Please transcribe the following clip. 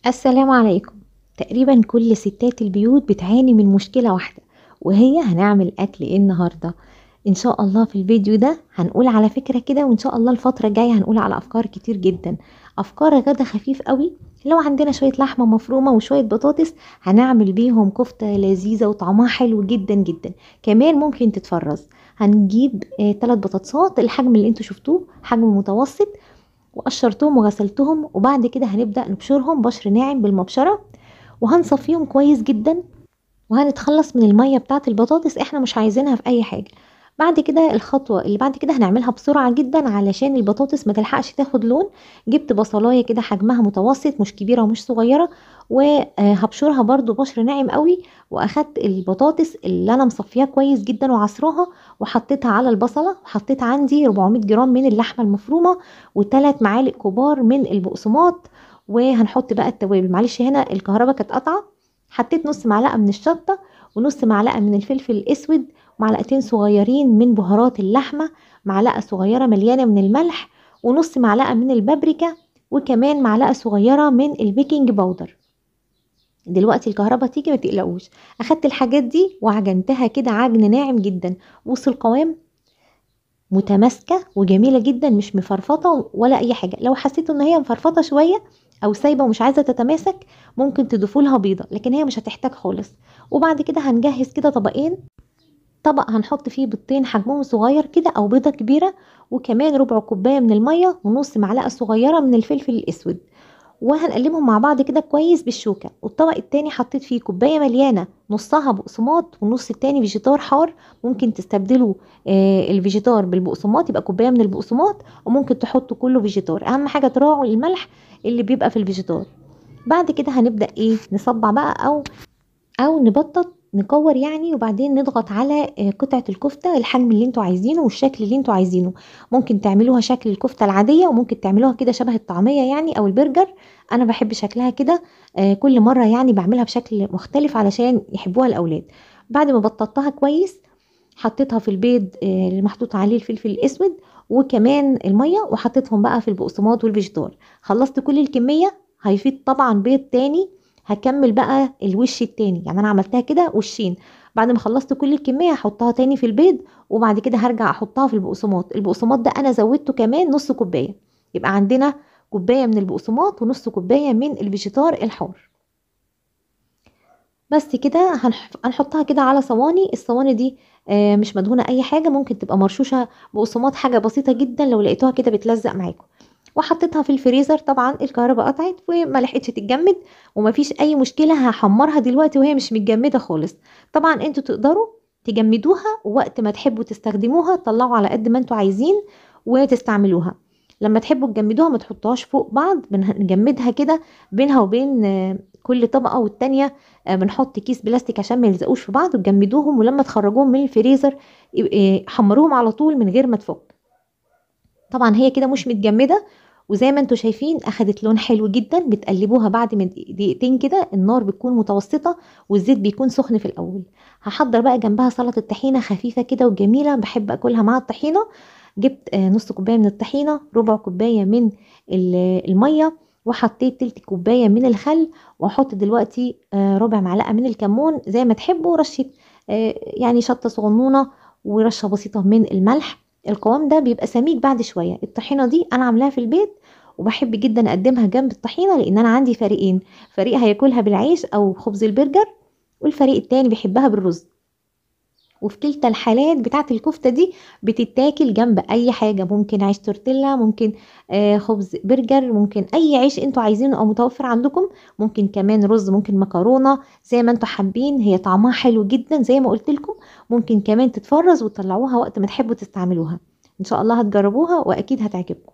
السلام عليكم. تقريبا كل ستات البيوت بتعاني من مشكلة واحدة، وهي هنعمل أكل ايه النهاردة. ان شاء الله في الفيديو ده هنقول على فكرة كده، وان شاء الله الفترة الجاية هنقول على افكار كتير جدا. افكار غدا خفيف قوي. لو عندنا شوية لحمة مفرومة وشوية بطاطس هنعمل بيهم كفتة لذيذة وطعمها حلو جدا جدا. كمان ممكن تتفرز. هنجيب 3 بطاطسات الحجم اللي انتوا شفتوه، حجم متوسط، وقشرتهم وغسلتهم، وبعد كده هنبدأ نبشرهم بشر ناعم بالمبشرة، وهنصفيهم كويس جدا، وهنتخلص من المية بتاعة البطاطس، احنا مش عايزينها في اي حاجة. بعد كده الخطوة اللي بعد كده هنعملها بسرعة جدا علشان البطاطس ما تلحقش تاخد لون. جبت بصلاية كده حجمها متوسط، مش كبيرة ومش صغيرة، وهبشرها برضو بشر ناعم قوي. واخدت البطاطس اللي انا مصفيها كويس جدا وعصراها، وحطيتها على البصلة، وحطيت عندي 400 جرام من اللحمة المفرومة، و3 معالق كبار من البقسماط. وهنحط بقى التوابل. معلش هنا الكهرباء كانت قطعة. حطيت نص معلقة من الشطة، ونص معلقة من الفلفل الأسود، معلقتين صغيرين من بهارات اللحمة، معلقة صغيرة مليانة من الملح، ونص معلقة من البابريكا، وكمان معلقة صغيرة من البيكنج باودر. دلوقتي الكهرباء تيجي، ما تقلقوش. اخدت الحاجات دي وعجنتها كده عجن ناعم جدا. بصوا القوام، متماسكة وجميلة جدا، مش مفرفطة ولا اي حاجة. لو حسيتوا ان هي مفرفطة شوية او سايبة ومش عايزة تتماسك، ممكن تضيفوا لها بيضة، لكن هي مش هتحتاج خالص. وبعد كده هنجهز كده طبقين. طبق هنحط فيه بيضتين حجمهم صغير كده او بيضة كبيرة، وكمان ربع كوباية من المية، ونص معلقة صغيرة من الفلفل الاسود، وهنقلبهم مع بعض كده كويس بالشوكة. والطبق التاني حطيت فيه كوباية مليانة، نصها بقسماط والنص التاني فيجيتار حار. ممكن تستبدلوا الفيجيتار بالبقسماط، يبقى كوباية من البقسماط، وممكن تحطوا كله فيجيتار. اهم حاجة تراعوا الملح اللي بيبقى في الفيجيتار. بعد كده هنبدأ نصبع بقى، او نبطط نكور يعني، وبعدين نضغط على قطعة الكفتة الحجم اللي انتوا عايزينه والشكل اللي انتوا عايزينه. ممكن تعملوها شكل الكفتة العادية، وممكن تعملوها كده شبه الطعمية يعني او البرجر. انا بحب شكلها كده. كل مرة يعني بعملها بشكل مختلف علشان يحبوها الاولاد. بعد ما بططتها كويس، حطيتها في البيض اللي محطوط عليه الفلفل الاسود، وكمان المية، وحطيتهم بقى في البقسماط والفيجيتار. خلصت كل الكمية. هيفيض طبعا بيض تاني. هكمل بقى الوش التاني، يعني انا عملتها كده وشين. بعد ما خلصت كل الكمية هحطها تاني في البيض، وبعد كده هرجع احطها في البقسماط. البقسماط ده انا زودته كمان نص كوباية، يبقى عندنا كوباية من البقسماط ونص كوباية من الفيجيتار الحار. بس كده هنحطها كده على صواني. الصواني دي مش مدهونة اي حاجة، ممكن تبقى مرشوشة بقسماط، حاجة بسيطة جدا لو لقيتوها كده بتلزق معاكم. وحطيتها في الفريزر. طبعا الكهرباء قطعت وما لحقتش تتجمد، ومفيش اي مشكلة. هحمرها دلوقتي وهي مش متجمدة خالص. طبعا انتوا تقدروا تجمدوها، وقت ما تحبوا تستخدموها طلعوا على قد ما انتوا عايزين وتستعملوها. لما تحبوا تجمدوها ما تحطوهاش فوق بعض، بنجمدها كده بينها وبين كل طبقة والتانية. بنحط كيس بلاستيك عشان ما يلزقوش في بعض، وتجمدوهم، ولما تخرجوهم من الفريزر حمروهم على طول من غير ما تفك. طبعا هي كده مش متجمدة، وزي ما انتوا شايفين اخدت لون حلو جدا. بتقلبوها بعد من دقيقتين كده، النار بتكون متوسطة والزيت بيكون سخن في الاول. هحضر بقى جنبها سلطة طحينة خفيفة كده وجميلة، بحب اكلها مع الطحينة. جبت نص كوباية من الطحينة، ربع كوباية من المية، وحطيت تلت كوباية من الخل. واحط دلوقتي ربع معلقة من الكمون، زي ما تحبوا، رشة يعني شطة صغنونة، ورشة بسيطة من الملح. القوام ده بيبقى سميك بعد شوية. الطحينة دي انا عاملاها في البيت، وبحب جدا اقدمها جنب الطحينة، لان انا عندي فريقين: فريق هياكلها بالعيش او خبز البرجر، والفريق التاني بيحبها بالرز. وفي كلتا الحالات بتاعه الكفتة دي بتتاكل جنب اي حاجة. ممكن عيش تورتيلا، ممكن خبز برجر، ممكن اي عيش انتوا عايزينه او متوفر عندكم. ممكن كمان رز، ممكن مكرونة، زي ما انتوا حابين. هي طعمها حلو جدا زي ما قلت لكم. ممكن كمان تتفرز وتطلعوها وقت ما تحبوا تستعملوها. ان شاء الله هتجربوها واكيد هتعجبكم.